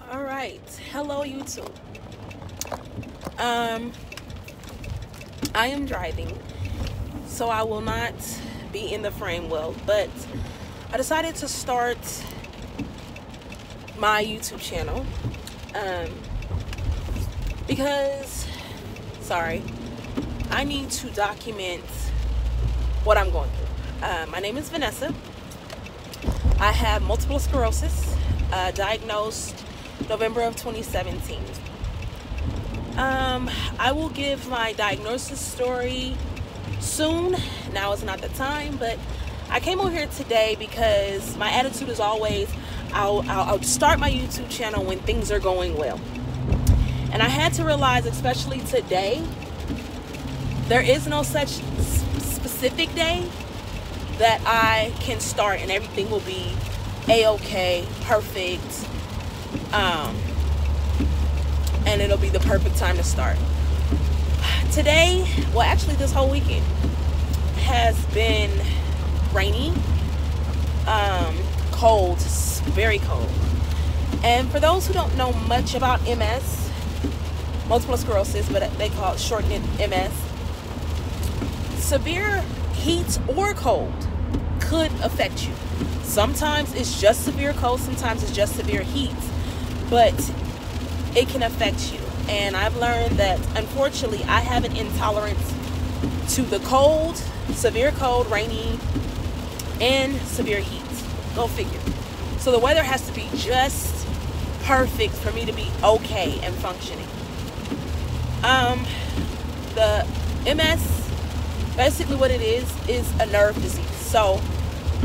All right. Hello, YouTube. I am driving, so I will not be in the frame well, but I decided to start my YouTube channel because, I need to document what I'm going through. My name is Vanessa. I have multiple sclerosis, diagnosed November of 2017. I will give my diagnosis story soon. Now is not the time, but I came over here today because my attitude is always I'll start my YouTube channel when things are going well. And I had to realize, especially today, there is no such specific day that I can start and everything will be a-okay, perfect, and it'll be the perfect time to start. Today, well, actually this whole weekend has been rainy, cold, very cold. And for those who don't know much about MS, multiple sclerosis, but they call it shortened MS, severe heat or cold could affect you. Sometimes it's just severe cold, sometimes it's just severe heat, but it can affect you. And I've learned that unfortunately I have an intolerance to the cold, severe cold, rainy, and severe heat. Go figure. So the weather has to be just perfect for me to be okay and functioning. The MS, basically what it is a nerve disease. So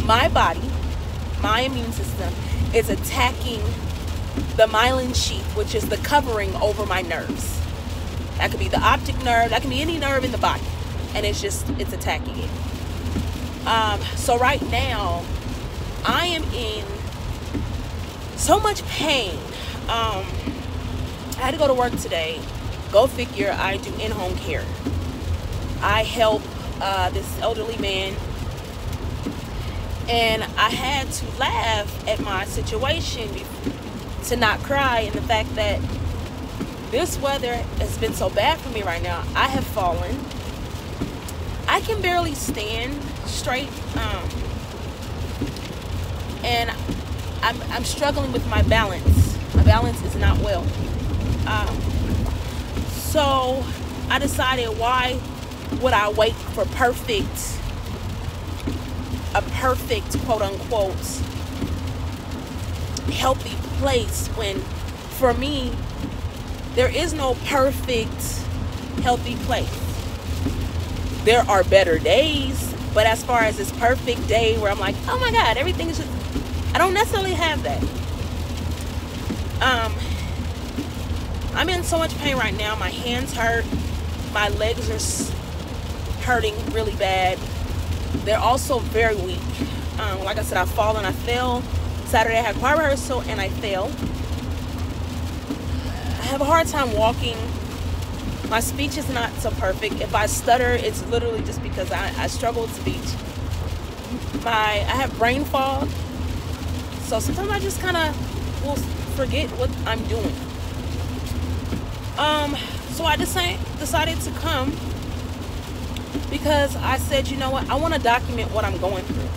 my body, my immune system is attacking the myelin sheath, which is the covering over my nerves. That could be the optic nerve, that can be any nerve in the body, and it's attacking it. So right now I am in so much pain. I had to go to work today. Go figure, I do in-home care. I help this elderly man, and I had to laugh at my situation to not cry, and the fact that this weather has been so bad for me right now. I have fallen. I can barely stand straight, and I'm struggling with my balance. My balance is not well. So I decided, why would I wait for a perfect quote unquote healthy place, when for me there is no perfect healthy place. There are better days, but as far as this perfect day where I'm like, oh my God, everything is just, I don't necessarily have that. I'm in so much pain right now. My hands hurt, my legs are hurting really bad. They're also very weak. Like I said, I fell. Saturday I had choir rehearsal and I fell. I have a hard time walking. My speech is not so perfect. If I stutter, it's literally just because I struggle with speech. I have brain fog, so sometimes I just kind of will forget what I'm doing. So I decided to come because I said, you know what, I want to document what I'm going through.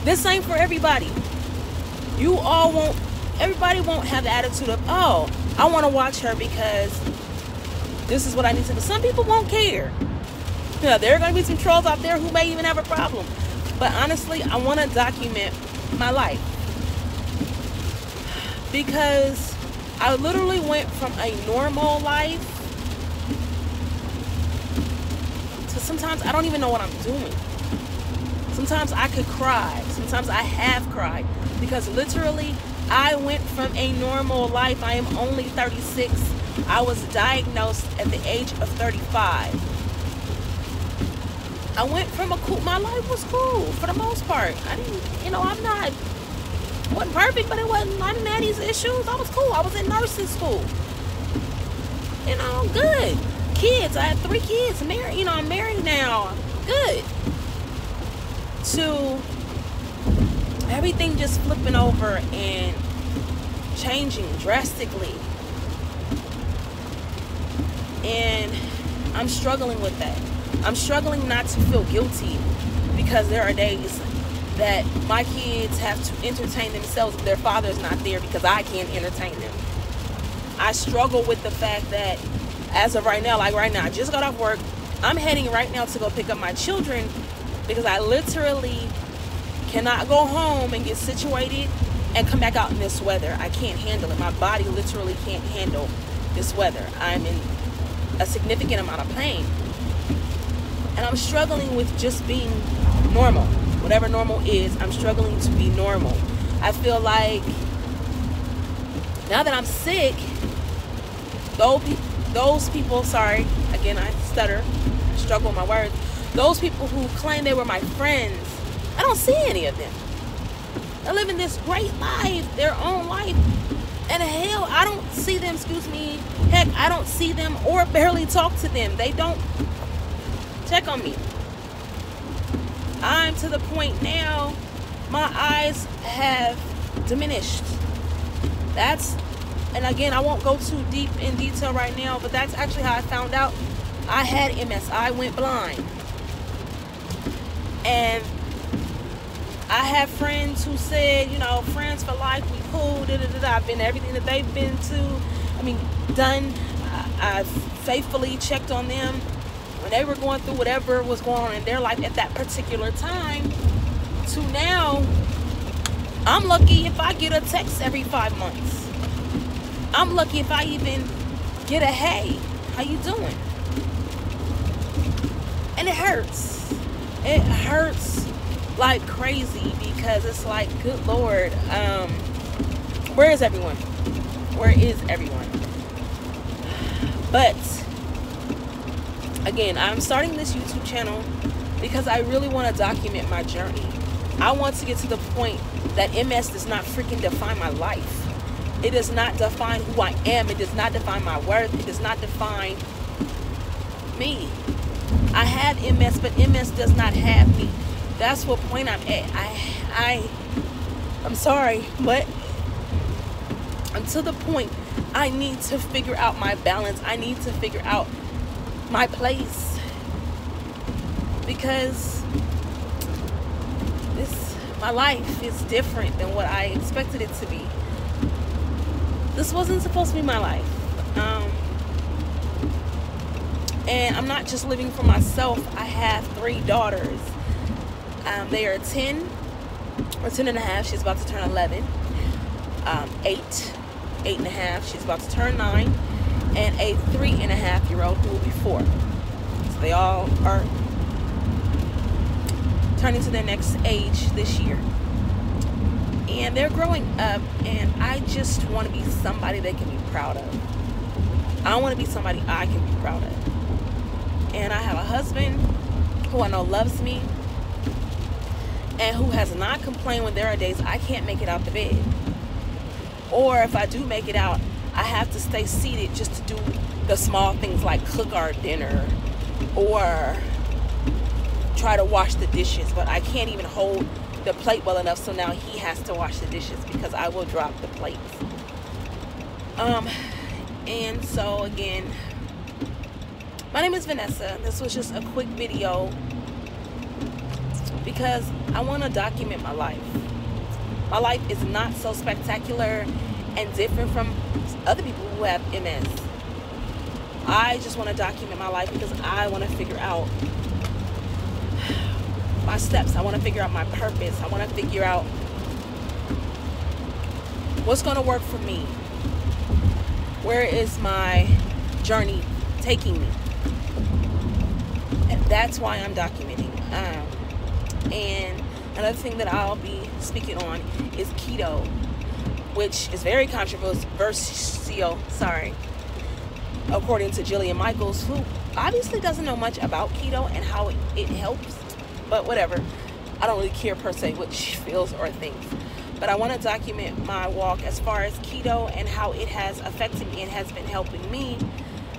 This ain't for everybody. Everybody won't have the attitude of, oh, I want to watch her because this is what I need to do. Some people won't care. Yeah, there are going to be some trolls out there who may even have a problem. But honestly, I want to document my life, because I literally went from a normal life to sometimes I don't even know what I'm doing. Sometimes I could cry. Sometimes I have cried, because literally I went from a normal life. I am only 36. I was diagnosed at the age of 35. I went from my life was cool for the most part. I didn't, wasn't perfect, but I didn't have these issues. I was cool. I was in nursing school. Good. Kids. I had 3 kids. Married, I'm married now. Good. To everything just flipping over and changing drastically. And I'm struggling with that. I'm struggling not to feel guilty, because there are days that my kids have to entertain themselves if their father's not there, because I can't entertain them. I struggle with the fact that as of right now, like right now, I just got off work. I'm heading right now to go pick up my children, because I literally cannot go home and get situated and come back out in this weather. I can't handle it. My body literally can't handle this weather. I'm in a significant amount of pain. And I'm struggling with just being normal. Whatever normal is, I'm struggling to be normal. I feel like now that I'm sick, those people, sorry, again, I stutter, struggle with my words. Those people who claim they were my friends, I don't see any of them. They're living this great life, their own life. And hell, I don't see them, excuse me, heck, I don't see them or barely talk to them. They don't check on me. I'm to the point now, my eyes have diminished. And again, I won't go too deep in detail right now, but that's actually how I found out I had MS. I went blind. And I have friends who said, you know, friends for life, we cool, I've been everything that they've been done. I've faithfully checked on them when they were going through whatever was going on in their life at that particular time, to now, I'm lucky if I get a text every 5 months. I'm lucky if I even get a hey, how you doing? And it hurts. It hurts like crazy, because it's like, good Lord, where is everyone? Where is everyone? But again, I'm starting this YouTube channel because I really want to document my journey. I want to get to the point that MS does not freaking define my life. It does not define who I am. It does not define my worth. It does not define me. I have MS, but MS does not have me. That's what point I'm at. I'm sorry, but I'm to the point I need to figure out my balance. I need to figure out my place, because my life is different than what I expected it to be. This wasn't supposed to be my life. And I'm not just living for myself. I have 3 daughters. They are 10 or 10 and a half. She's about to turn 11. 8 and a half. She's about to turn 9. And a 3.5-year-old who will be 4. So they all are turning to their next age this year. And they're growing up, and I just want to be somebody they can be proud of. I want to be somebody I can be proud of. And I have a husband who I know loves me, and who has not complained when there are days I can't make it out the bed. Or if I do make it out, I have to stay seated just to do the small things like cook our dinner or try to wash the dishes. But I can't even hold the plate well enough, so now he has to wash the dishes because I will drop the plates. And so again, my name is Vanessa. This was just a quick video because I want to document my life. My life is not so spectacular and different from other people who have MS. I just want to document my life because I want to figure out my steps. I want to figure out my purpose. I want to figure out what's going to work for me. Where is my journey taking me? And that's why I'm documenting. And another thing that I'll be speaking on is keto, which is very controversial, according to Jillian Michaels, who obviously doesn't know much about keto and how it helps. But whatever, I don't really care per se what she feels or thinks. But I want to document my walk as far as keto and how it has affected me and has been helping me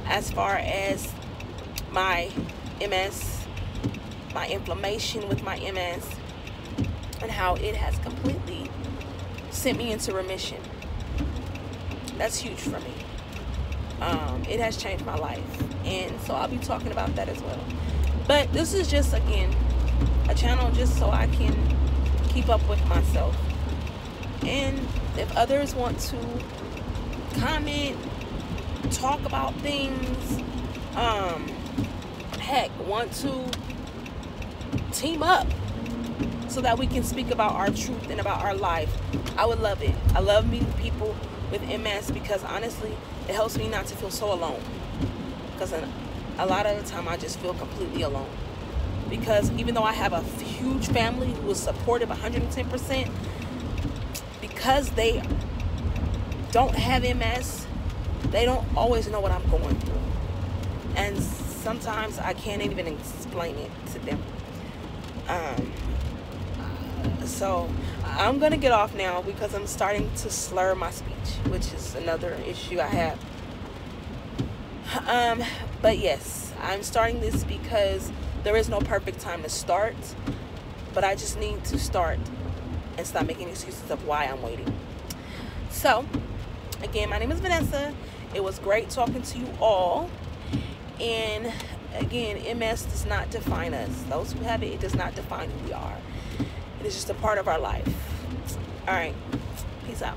as far as my MS, my inflammation with my MS, and how it has completely sent me into remission. That's huge for me. It has changed my life, and so I'll be talking about that as well. But this is just, again, a channel just so I can keep up with myself. And if others want to comment, talk about things, heck, want to team up so that we can speak about our truth and about our life, I would love it. I love meeting people with MS because honestly, it helps me not to feel so alone. Because a lot of the time I just feel completely alone. Because even though I have a huge family who is supportive 110%, because they don't have MS, they don't always know what I'm going through. And sometimes I can't even explain it to them. So I'm gonna get off now because I'm starting to slur my speech, which is another issue I have. But yes, I'm starting this because there is no perfect time to start, but I just need to start and stop making excuses of why I'm waiting. So again, my name is Vanessa. It was great talking to you all. And again, MS does not define us. Those who have it, it does not define who we are. It is just a part of our life. All right, peace out.